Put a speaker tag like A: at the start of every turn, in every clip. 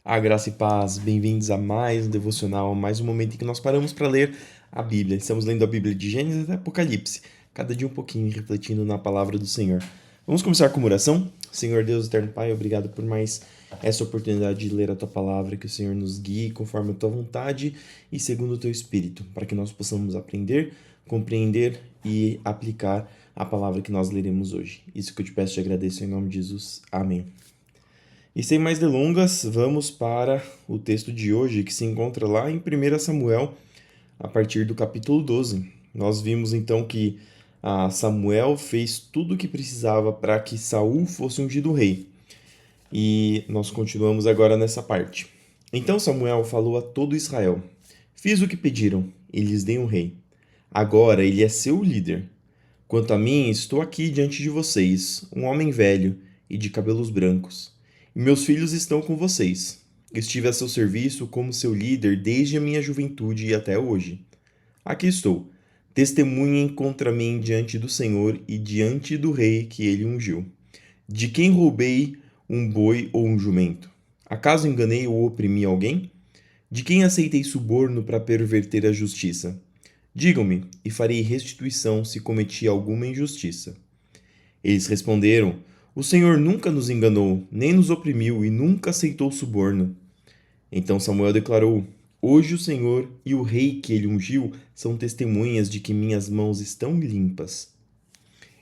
A: A graça e paz, bem-vindos a mais um devocional, mais um momento em que nós paramos para ler a Bíblia. Estamos lendo a Bíblia de Gênesis até Apocalipse, cada dia um pouquinho, refletindo na palavra do Senhor. Vamos começar com uma oração? Senhor Deus, eterno Pai, obrigado por mais essa oportunidade de ler a Tua palavra, que o Senhor nos guie conforme a Tua vontade e segundo o Teu Espírito, para que nós possamos aprender, compreender e aplicar a palavra que nós leremos hoje. Isso que eu te peço e te agradeço em nome de Jesus. Amém. E sem mais delongas, vamos para o texto de hoje, que se encontra lá em 1 Samuel, a partir do capítulo 12. Nós vimos então que Samuel fez tudo o que precisava para que Saul fosse ungido rei. E nós continuamos agora nessa parte. Então Samuel falou a todo Israel: Fiz o que pediram, e lhes dei um rei. Agora ele é seu líder. Quanto a mim, estou aqui diante de vocês, um homem velho e de cabelos brancos. E meus filhos estão com vocês. Estive a seu serviço como seu líder desde a minha juventude e até hoje. Aqui estou. Testemunhem contra mim diante do Senhor e diante do rei que ele ungiu. De quem roubei um boi ou um jumento? Acaso enganei ou oprimi alguém? De quem aceitei suborno para perverter a justiça? Digam-me, e farei restituição se cometi alguma injustiça. Eles responderam: O Senhor nunca nos enganou, nem nos oprimiu e nunca aceitou suborno. Então Samuel declarou: Hoje o Senhor e o rei que ele ungiu são testemunhas de que minhas mãos estão limpas.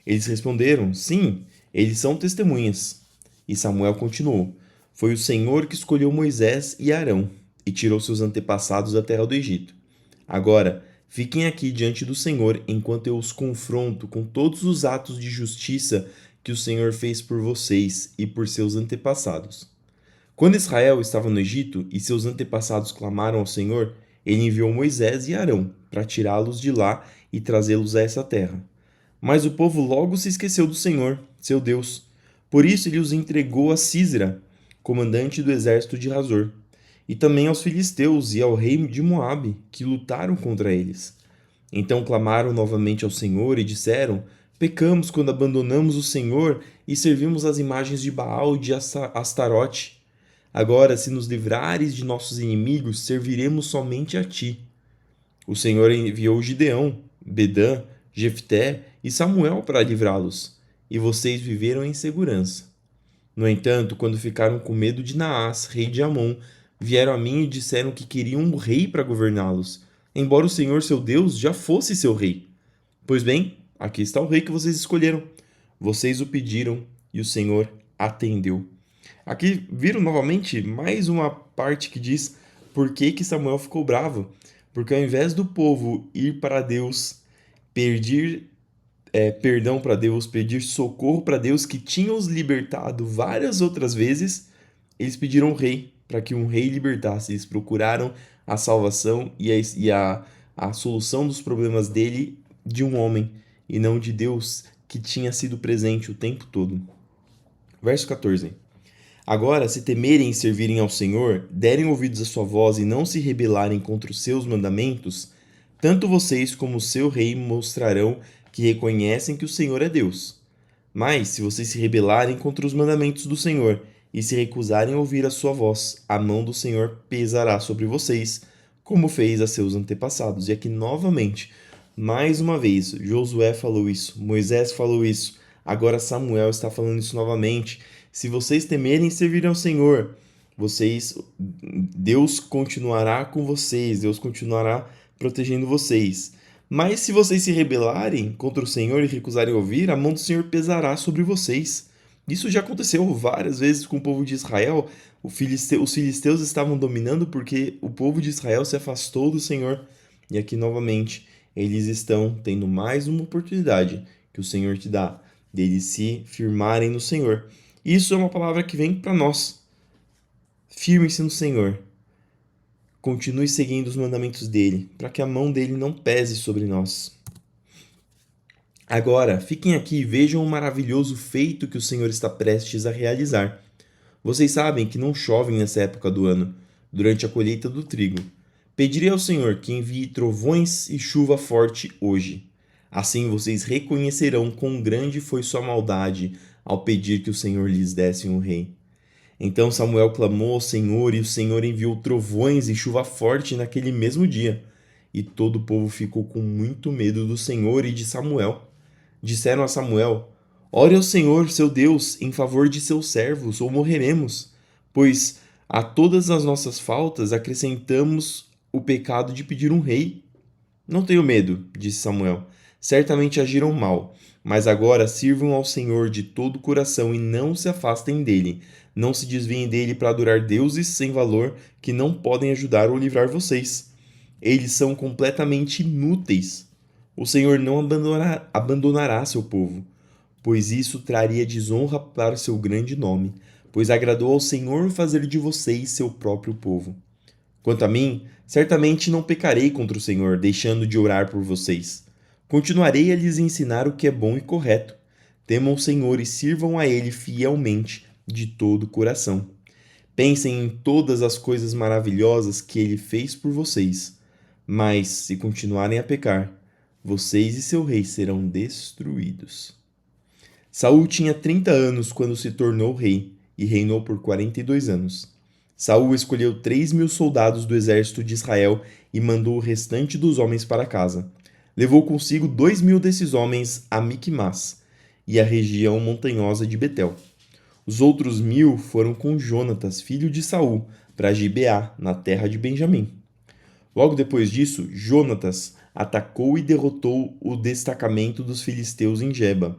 A: Eles responderam: Sim, eles são testemunhas. E Samuel continuou: Foi o Senhor que escolheu Moisés e Arão e tirou seus antepassados da terra do Egito. Agora, fiquem aqui diante do Senhor enquanto eu os confronto com todos os atos de justiça que o Senhor fez por vocês e por seus antepassados. Quando Israel estava no Egito e seus antepassados clamaram ao Senhor, ele enviou Moisés e Arão para tirá-los de lá e trazê-los a essa terra. Mas o povo logo se esqueceu do Senhor, seu Deus. Por isso ele os entregou a Sísera, comandante do exército de Hazor, e também aos filisteus e ao rei de Moabe, que lutaram contra eles. Então clamaram novamente ao Senhor e disseram: Pecamos quando abandonamos o Senhor e servimos as imagens de Baal e de Astarote. Agora, se nos livrares de nossos inimigos, serviremos somente a ti. O Senhor enviou Gideão, Bedã, Jefté e Samuel para livrá-los, e vocês viveram em segurança. No entanto, quando ficaram com medo de Naás, rei de Amon, vieram a mim e disseram que queriam um rei para governá-los, embora o Senhor, seu Deus, já fosse seu rei. Pois bem, aqui está o rei que vocês escolheram. Vocês o pediram e o Senhor atendeu. Aqui viram novamente mais uma parte que diz por que Samuel ficou bravo. Porque ao invés do povo ir para Deus, pedir perdão para Deus, pedir socorro para Deus, que tinha os libertado várias outras vezes, eles pediram um rei, para que um rei libertasse. Eles procuraram a salvação e a solução dos problemas dele de um homem, e não de Deus, que tinha sido presente o tempo todo. Verso 14. Agora, se temerem e servirem ao Senhor, derem ouvidos à sua voz e não se rebelarem contra os seus mandamentos, tanto vocês como o seu rei mostrarão que reconhecem que o Senhor é Deus. Mas, se vocês se rebelarem contra os mandamentos do Senhor e se recusarem a ouvir a sua voz, a mão do Senhor pesará sobre vocês, como fez a seus antepassados. E aqui, novamente, mais uma vez, Josué falou isso, Moisés falou isso, agora Samuel está falando isso novamente. Se vocês temerem servir ao Senhor, Deus continuará com vocês, Deus continuará protegendo vocês. Mas se vocês se rebelarem contra o Senhor e recusarem ouvir, a mão do Senhor pesará sobre vocês. Isso já aconteceu várias vezes com o povo de Israel. Os filisteus estavam dominando porque o povo de Israel se afastou do Senhor. E aqui novamente, eles estão tendo mais uma oportunidade que o Senhor te dá, deles se firmarem no Senhor. Isso é uma palavra que vem para nós. Firme-se no Senhor. Continue seguindo os mandamentos dele, para que a mão dele não pese sobre nós. Agora, fiquem aqui e vejam o maravilhoso feito que o Senhor está prestes a realizar. Vocês sabem que não chove nessa época do ano, durante a colheita do trigo. Pedirei ao Senhor que envie trovões e chuva forte hoje. Assim vocês reconhecerão quão grande foi sua maldade ao pedir que o Senhor lhes desse um rei. Então Samuel clamou ao Senhor, e o Senhor enviou trovões e chuva forte naquele mesmo dia. E todo o povo ficou com muito medo do Senhor e de Samuel. Disseram a Samuel: Ore ao Senhor, seu Deus, em favor de seus servos, ou morreremos. Pois a todas as nossas faltas acrescentamos o pecado de pedir um rei. Não tenho medo, disse Samuel. Certamente agiram mal, mas agora sirvam ao Senhor de todo o coração e não se afastem dele. Não se desviem dele para adorar deuses sem valor que não podem ajudar ou livrar vocês. Eles são completamente inúteis. O Senhor não abandonará seu povo, pois isso traria desonra para seu grande nome, pois agradou ao Senhor fazer de vocês seu próprio povo. Quanto a mim, certamente não pecarei contra o Senhor, deixando de orar por vocês. Continuarei a lhes ensinar o que é bom e correto. Temam o Senhor e sirvam a Ele fielmente, de todo o coração. Pensem em todas as coisas maravilhosas que Ele fez por vocês. Mas, se continuarem a pecar, vocês e seu rei serão destruídos. Saul tinha 30 anos quando se tornou rei e reinou por 42 anos. Saul escolheu 3.000 soldados do exército de Israel e mandou o restante dos homens para casa. Levou consigo 2.000 desses homens a Miquimás e a região montanhosa de Betel. Os outros 1.000 foram com Jonatas, filho de Saul, para Gibeá, na terra de Benjamim. Logo depois disso, Jonatas atacou e derrotou o destacamento dos filisteus em Geba.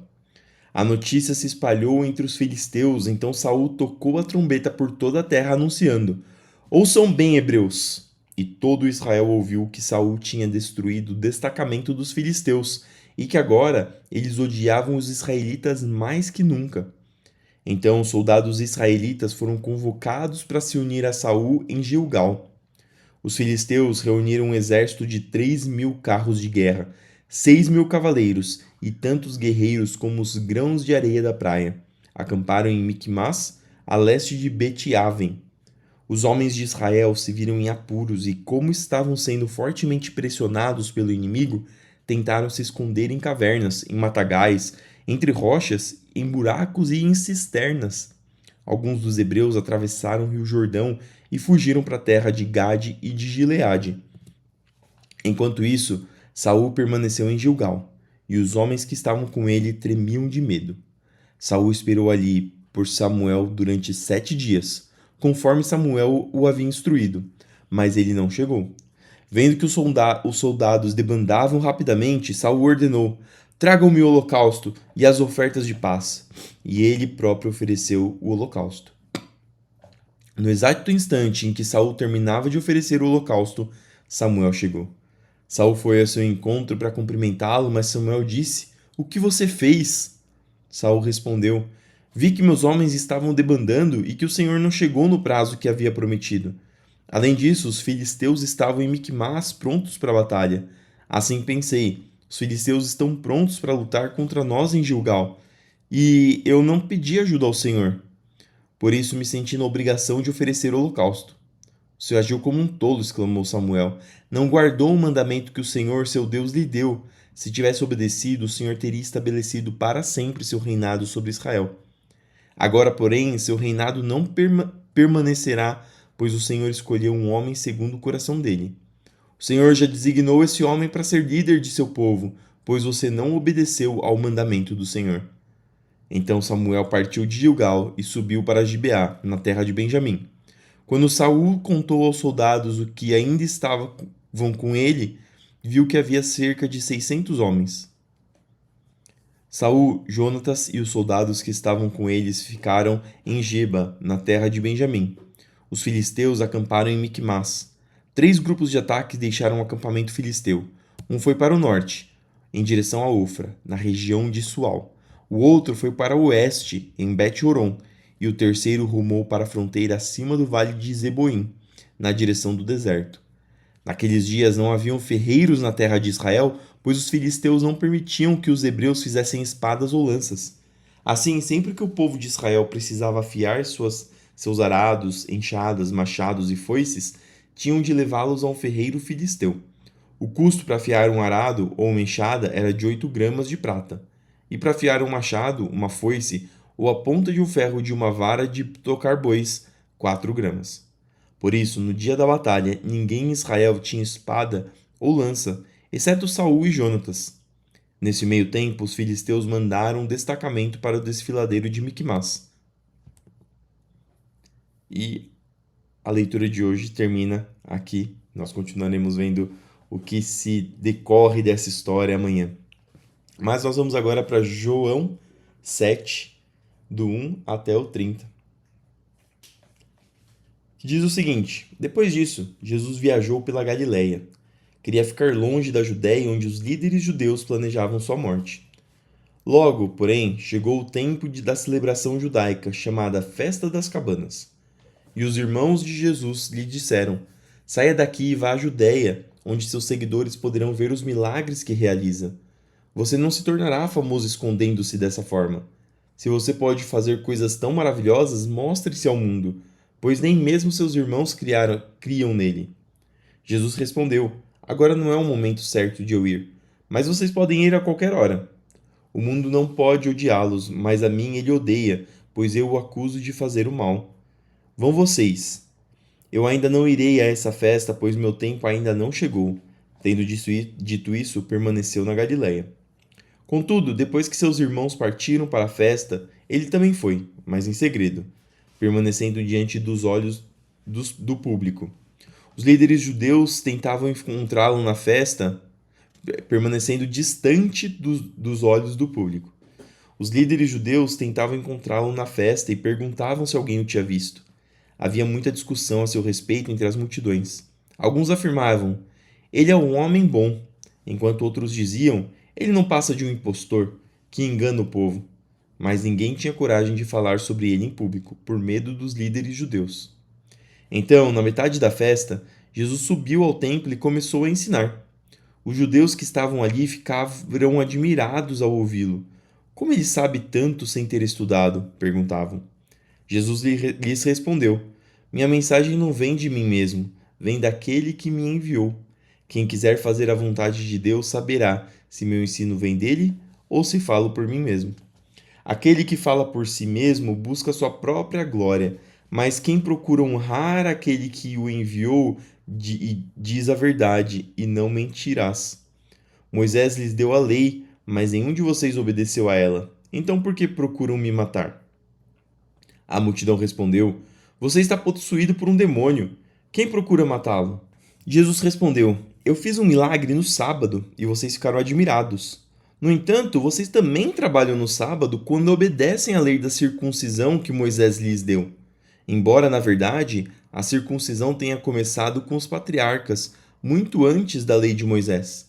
A: A notícia se espalhou entre os filisteus, então Saul tocou a trombeta por toda a terra anunciando: Ouçam bem, hebreus! E todo Israel ouviu que Saul tinha destruído o destacamento dos filisteus e que agora eles odiavam os israelitas mais que nunca. Então os soldados israelitas foram convocados para se unir a Saul em Gilgal. Os filisteus reuniram um exército de 3.000 carros de guerra, 6.000 cavaleiros e tantos guerreiros como os grãos de areia da praia. Acamparam em Miquimás, a leste de Bet-Aven. Os homens de Israel se viram em apuros e, como estavam sendo fortemente pressionados pelo inimigo, tentaram se esconder em cavernas, em matagais, entre rochas, em buracos e em cisternas. Alguns dos hebreus atravessaram o rio Jordão e fugiram para a terra de Gade e de Gileade. Enquanto isso, Saul permaneceu em Gilgal, e os homens que estavam com ele tremiam de medo. Saul esperou ali por Samuel durante 7 dias, conforme Samuel o havia instruído, mas ele não chegou. Vendo que os soldados debandavam rapidamente, Saul ordenou: Tragam-me o holocausto e as ofertas de paz. E ele próprio ofereceu o holocausto. No exato instante em que Saul terminava de oferecer o holocausto, Samuel chegou. Saul foi ao seu encontro para cumprimentá-lo, mas Samuel disse: O que você fez? Saul respondeu: Vi que meus homens estavam debandando e que o Senhor não chegou no prazo que havia prometido. Além disso, os filisteus estavam em Miquimás prontos para a batalha. Assim pensei: os filisteus estão prontos para lutar contra nós em Gilgal, e eu não pedi ajuda ao Senhor. Por isso me senti na obrigação de oferecer o holocausto. O Senhor agiu como um tolo, exclamou Samuel. Não guardou o mandamento que o Senhor, seu Deus, lhe deu. Se tivesse obedecido, o Senhor teria estabelecido para sempre seu reinado sobre Israel. Agora, porém, seu reinado não permanecerá, pois o Senhor escolheu um homem segundo o coração dele. O Senhor já designou esse homem para ser líder de seu povo, pois você não obedeceu ao mandamento do Senhor. Então Samuel partiu de Gilgal e subiu para Gibeá, na terra de Benjamim. Quando Saul contou aos soldados o que ainda estavam com ele, viu que havia cerca de 600 homens. Saul, Jonatas e os soldados que estavam com eles ficaram em Geba, na terra de Benjamim. Os filisteus acamparam em Miquimás. 3 grupos de ataque deixaram o acampamento filisteu. Um foi para o norte, em direção a Ofra, na região de Sual. O outro foi para o oeste, em Bet-Horon, e o terceiro rumou para a fronteira acima do vale de Zeboim, na direção do deserto. Naqueles dias não haviam ferreiros na terra de Israel, pois os filisteus não permitiam que os hebreus fizessem espadas ou lanças. Assim, sempre que o povo de Israel precisava afiar seus arados, enxadas, machados e foices, tinham de levá-los a um ferreiro filisteu. O custo para afiar um arado ou uma enxada era de 8 gramas de prata, e para afiar um machado, uma foice ou a ponta de um ferro de uma vara de tocar bois, 4 gramas. Por isso, no dia da batalha, ninguém em Israel tinha espada ou lança, exceto Saul e Jonatas. Nesse meio tempo, os filisteus mandaram um destacamento para o desfiladeiro de Miquimás. E a leitura de hoje termina aqui. Nós continuaremos vendo o que se decorre dessa história amanhã. Mas nós vamos agora para João 7, do 1 até o 30. Que diz o seguinte: Depois disso, Jesus viajou pela Galileia. Queria ficar longe da Judéia, onde os líderes judeus planejavam sua morte. Logo, porém, chegou o tempo da celebração judaica, chamada Festa das Cabanas. E os irmãos de Jesus lhe disseram: Saia daqui e vá à Judéia, onde seus seguidores poderão ver os milagres que realiza. Você não se tornará famoso escondendo-se dessa forma. Se você pode fazer coisas tão maravilhosas, mostre-se ao mundo, pois nem mesmo seus irmãos criam nele. Jesus respondeu: Agora não é o momento certo de eu ir, mas vocês podem ir a qualquer hora. O mundo não pode odiá-los, mas a mim ele odeia, pois eu o acuso de fazer o mal. Vão vocês. Eu ainda não irei a essa festa, pois meu tempo ainda não chegou. Tendo dito isso, permaneceu na Galileia. Contudo, depois que seus irmãos partiram para a festa, ele também foi, mas em segredo, permanecendo diante dos olhos do público. Os líderes judeus tentavam encontrá-lo na festa, permanecendo distante dos olhos do público. Os líderes judeus tentavam encontrá-lo na festa e perguntavam se alguém o tinha visto. Havia muita discussão a seu respeito entre as multidões. Alguns afirmavam: Ele é um homem bom, enquanto outros diziam: Ele não passa de um impostor que engana o povo. Mas ninguém tinha coragem de falar sobre ele em público, por medo dos líderes judeus. Então, na metade da festa, Jesus subiu ao templo e começou a ensinar. Os judeus que estavam ali ficaram admirados ao ouvi-lo. Como ele sabe tanto sem ter estudado? Perguntavam. Jesus lhes respondeu: Minha mensagem não vem de mim mesmo, vem daquele que me enviou. Quem quiser fazer a vontade de Deus saberá se meu ensino vem dele ou se falo por mim mesmo. Aquele que fala por si mesmo busca sua própria glória, mas quem procura honrar aquele que o enviou diz a verdade e não mentirás. Moisés lhes deu a lei, mas nenhum de vocês obedeceu a ela. Então por que procuram me matar? A multidão respondeu: Você está possuído por um demônio. Quem procura matá-lo? Jesus respondeu: Eu fiz um milagre no sábado e vocês ficaram admirados. No entanto, vocês também trabalham no sábado quando obedecem à lei da circuncisão que Moisés lhes deu. Embora, na verdade, a circuncisão tenha começado com os patriarcas, muito antes da lei de Moisés.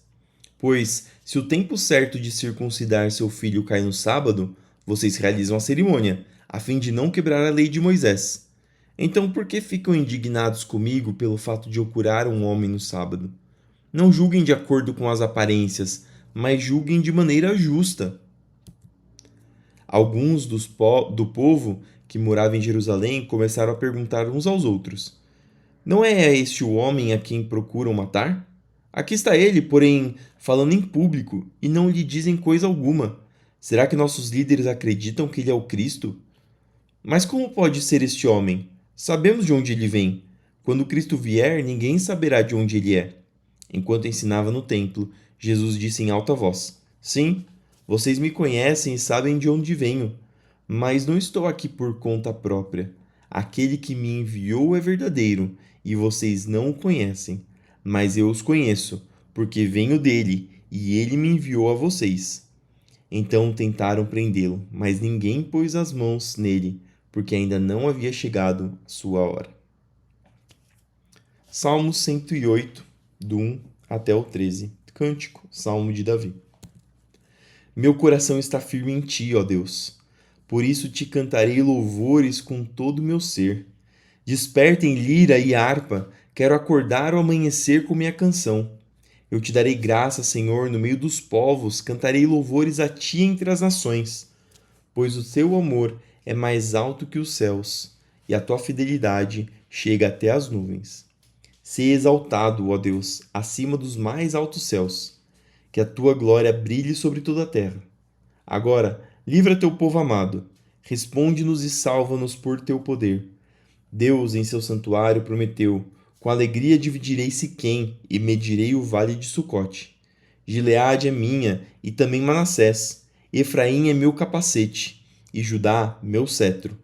A: Pois, se o tempo certo de circuncidar seu filho cai no sábado, vocês realizam a cerimônia, a fim de não quebrar a lei de Moisés. Então, por que ficam indignados comigo pelo fato de eu curar um homem no sábado? Não julguem de acordo com as aparências, mas julguem de maneira justa. Alguns do povo que morava em Jerusalém começaram a perguntar uns aos outros: Não é este o homem a quem procuram matar? Aqui está ele, porém, falando em público, e não lhe dizem coisa alguma. Será que nossos líderes acreditam que ele é o Cristo? Mas como pode ser este homem? Sabemos de onde ele vem. Quando Cristo vier, ninguém saberá de onde ele é. Enquanto ensinava no templo, Jesus disse em alta voz: Sim, vocês me conhecem e sabem de onde venho, mas não estou aqui por conta própria. Aquele que me enviou é verdadeiro, e vocês não o conhecem, mas eu os conheço, porque venho dele, e ele me enviou a vocês. Então tentaram prendê-lo, mas ninguém pôs as mãos nele, porque ainda não havia chegado a sua hora. Salmo 108, do 1 até o 13. Cântico, Salmo de Davi. Meu coração está firme em ti, ó Deus. Por isso te cantarei louvores com todo o meu ser. Despertem lira e harpa, quero acordar ao amanhecer com minha canção. Eu te darei graça, Senhor, no meio dos povos, cantarei louvores a ti entre as nações. Pois o teu amor é mais alto que os céus, e a tua fidelidade chega até as nuvens. Sê exaltado, ó Deus, acima dos mais altos céus, que a tua glória brilhe sobre toda a terra. Agora, livra teu povo amado, Responde-nos e salva-nos por teu poder. Deus, em seu santuário, prometeu: com alegria dividirei Siquém e medirei o vale de Sucote. Gileade é minha e também Manassés. Efraim é meu capacete e Judá meu cetro.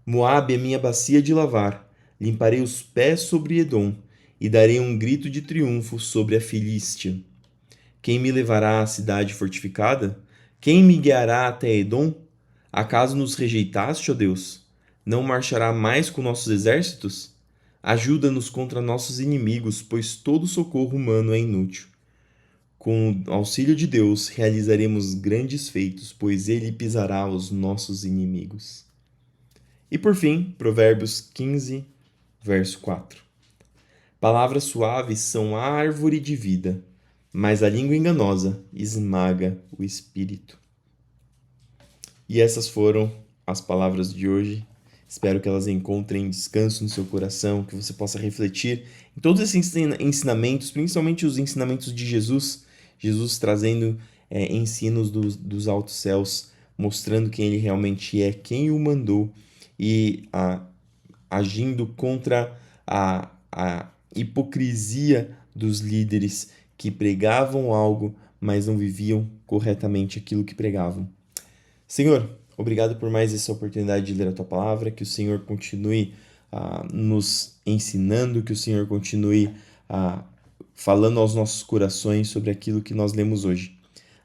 A: Moabe é minha bacia de lavar. Limparei os pés sobre Edom e darei um grito de triunfo sobre a Filístia. Quem me levará à cidade fortificada? Quem me guiará até Edom? Acaso nos rejeitaste, ó Deus? Não marchará mais com nossos exércitos? Ajuda-nos contra nossos inimigos, pois todo socorro humano é inútil. Com o auxílio de Deus, realizaremos grandes feitos, pois ele pisará os nossos inimigos. E por fim, Provérbios 15, verso 4. Palavras suaves são a árvore de vida, mas a língua enganosa esmaga o espírito. E essas foram as palavras de hoje. Espero que elas encontrem descanso no seu coração, que você possa refletir em todos esses ensinamentos, principalmente os ensinamentos de Jesus, Jesus trazendo ensinos dos altos céus, mostrando quem ele realmente é, quem o mandou e agindo contra a hipocrisia dos líderes que pregavam algo, mas não viviam corretamente aquilo que pregavam. Senhor, obrigado por mais essa oportunidade de ler a tua palavra, que o Senhor continue nos ensinando, que o Senhor continue falando aos nossos corações sobre aquilo que nós lemos hoje.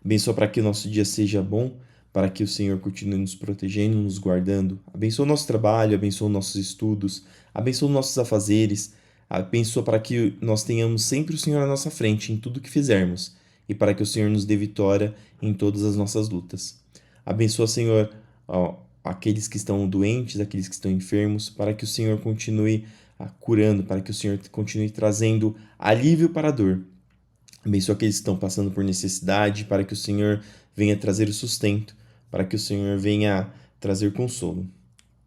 A: Abençoa para que o nosso dia seja bom, para que o Senhor continue nos protegendo, nos guardando. Abençoa o nosso trabalho, abençoa nossos estudos, abençoa nossos afazeres, abençoa para que nós tenhamos sempre o Senhor à nossa frente em tudo que fizermos e para que o Senhor nos dê vitória em todas as nossas lutas. Abençoa, Senhor, aqueles que estão doentes, aqueles que estão enfermos, para que o Senhor continue curando, para que o Senhor continue trazendo alívio para a dor. Abençoa aqueles que estão passando por necessidade, para que o Senhor venha trazer o sustento, para que o Senhor venha trazer consolo.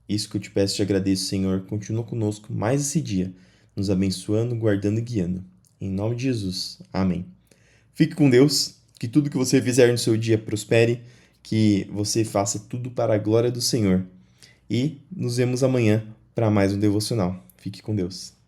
A: Isso que eu te peço e te agradeço, Senhor. Continua conosco mais esse dia, nos abençoando, guardando e guiando. Em nome de Jesus. Amém. Fique com Deus, que tudo que você fizer no seu dia prospere, que você faça tudo para a glória do Senhor. E nos vemos amanhã para mais um devocional. Fique com Deus.